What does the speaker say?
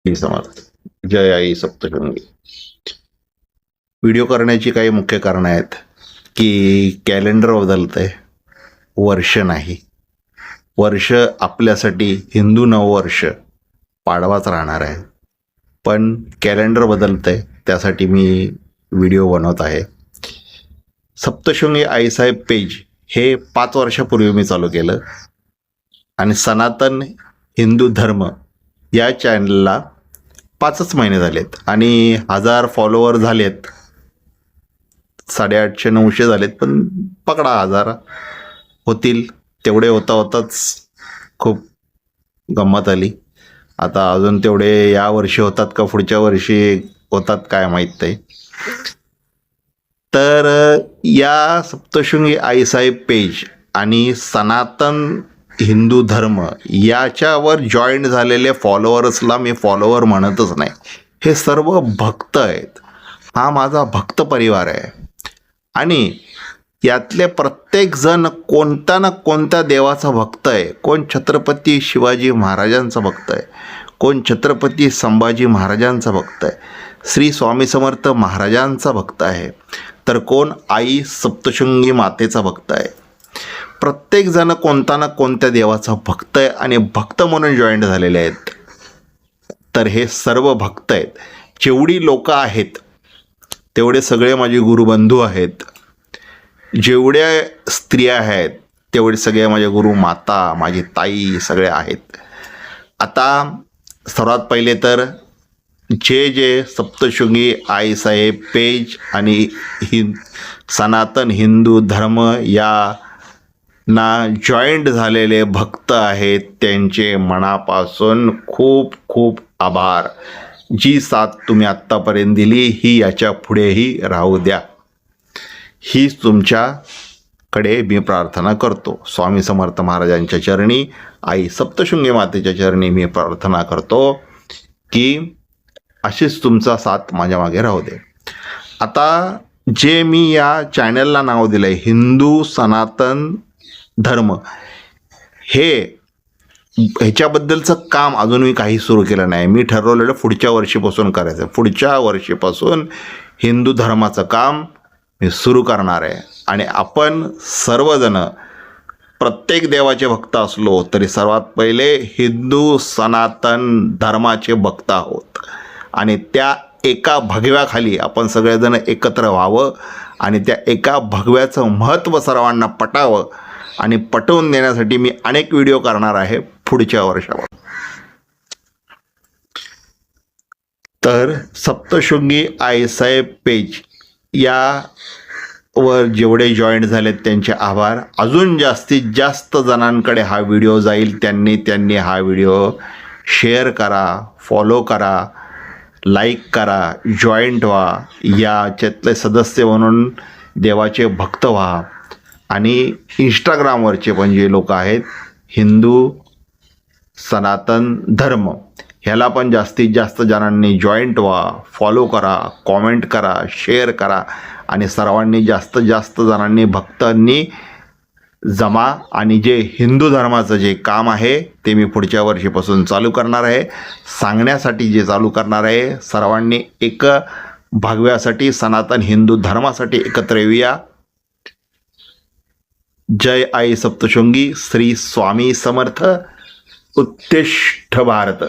समर्थ. जय आई Saptashrungi. Video करण्याची काही मुख्य कारण आहेत की कॅलेंडर बदलतंय, वर्ष नाही. वर्ष आपल्यासाठी हिंदू नववर्ष पाडवाच राहणार आहे, पण कॅलेंडर बदलतंय, त्यासाठी मी व्हिडिओ बनवत आहे. सप्तशृंगी आईसाहेब पेज हे 5 वर्षापूर्वी मी चालू केलं आणि सनातन हिंदू धर्म या चॅनलला 5च महिने झालेत आणि 1000 फॉलोअर झालेत. 850-900 झालेत, पण पकडा 1000 होतील. तेवढे होताच खूप गंमत आली. आता अजून तेवढे या वर्षी होतात का पुढच्या वर्षी होतात काय माहीत नाही. तर या सप्तशृंगी आईसाहेब पेज आणि सनातन हिंदू धर्म याच्यावर जॉईन झालेले फॉलोअर्सला मी फॉलोअर म्हणतच नाही. हे सर्व भक्त आहेत. हा माझा भक्त परिवार आहे आणि यातले प्रत्येक जण कोणत्या ना कोणत्या देवाचा भक्त आहे. कोण छत्रपती शिवाजी महाराजांचा भक्त आहे, कोण छत्रपती संभाजी महाराजांचा भक्त आहे, श्री स्वामी समर्थ महाराजांचा भक्त आहे, तर कोण आई सप्तशृंगी मातेचा भक्त आहे. प्रत्येक जण कोणता ना कोणत्या देवाचा भक्त आहे आणि भक्त म्हणून जॉईंट झालेले आहेत. तर हे सर्व भक्त आहेत. जेवढी लोक आहेत तेवढे सगळे माझे गुरुबंधू आहेत. जेवढ्या स्त्रिया आहेत तेवढे सगळे माझे गुरु माता, माझी ताई सगळे आहेत. आता सर्वात पहिले तर जे सप्तशृंगी आईसाहेब पेज आणि सनातन हिंदू धर्म या ना जॉईंट झालेले भक्त आहेत, त्यांचे मनापासून खूप खूप आभार. जी साथ तुम्ही आत्तापर्यंत दिली ही याच्या पुढेही राहू द्या, हीच तुमच्याकडे मी प्रार्थना करतो. स्वामी समर्थ महाराजांच्या चरणी, आई सप्तशृंगी मातेच्या चरणी मी प्रार्थना करतो की अशीच तुमचा साथ माझ्या मागे राहू दे. आता जे मी या चॅनलला नाव दिलं आहे हिंदू सनातन धर्म, ह्याच्याबद्दलचं काम अजून मी काही सुरू केलं नाही. मी ठरवलेलं पुढच्या वर्षीपासून करायचं. पुढच्या वर्षीपासून हिंदू धर्माचं काम मी सुरू करणार आहे आणि आपण सर्वजण प्रत्येक देवाचे भक्त असलो तरी सर्वात पहिले हिंदू सनातन धर्माचे भक्त आहोत आणि त्या एका भगव्याखाली आपण सगळेजण एकत्र व्हावं आणि त्या एका भगव्याचं महत्त्व सर्वांना पटावं आणि पटवून देण्यासाठी मी अनेक व्हिडिओ करणार आहे पुढच्या वर्षावर. तर सप्तशृंगी आईसाहेब पेज यावर जेवढे जॉईंट झालेत त्यांचे आभार. अजून जास्तीत जास्त जणांकडे हा व्हिडिओ जाईल, त्यांनी हा व्हिडिओ शेअर करा, फॉलो करा, लाईक करा, जॉईंट व्हा, याच्यातले सदस्य म्हणून देवाचे भक्त व्हा. आणि इंस्टाग्रामवरचे पण जे लोक आहेत हिंदू सनातन धर्म, ह्याला पण जास्तीत जास्त जणांनी जॉईंट व्हा, फॉलो करा, कॉमेंट करा, शेअर करा आणि सर्वांनी जास्तीत जास्त जणांनी भक्तांनी जमा. आणि जे हिंदू धर्माचं जे काम आहे ते मी पुढच्या वर्षीपासून चालू करणार आहे, सांगण्यासाठी जे चालू करणार आहे. सर्वांनी एक भगव्यासाठी सनातन हिंदू धर्मासाठी एकत्र येऊया. जय आई सप्तशृंगी. श्री स्वामी समर्थ. उत्तिष्ठ भारत.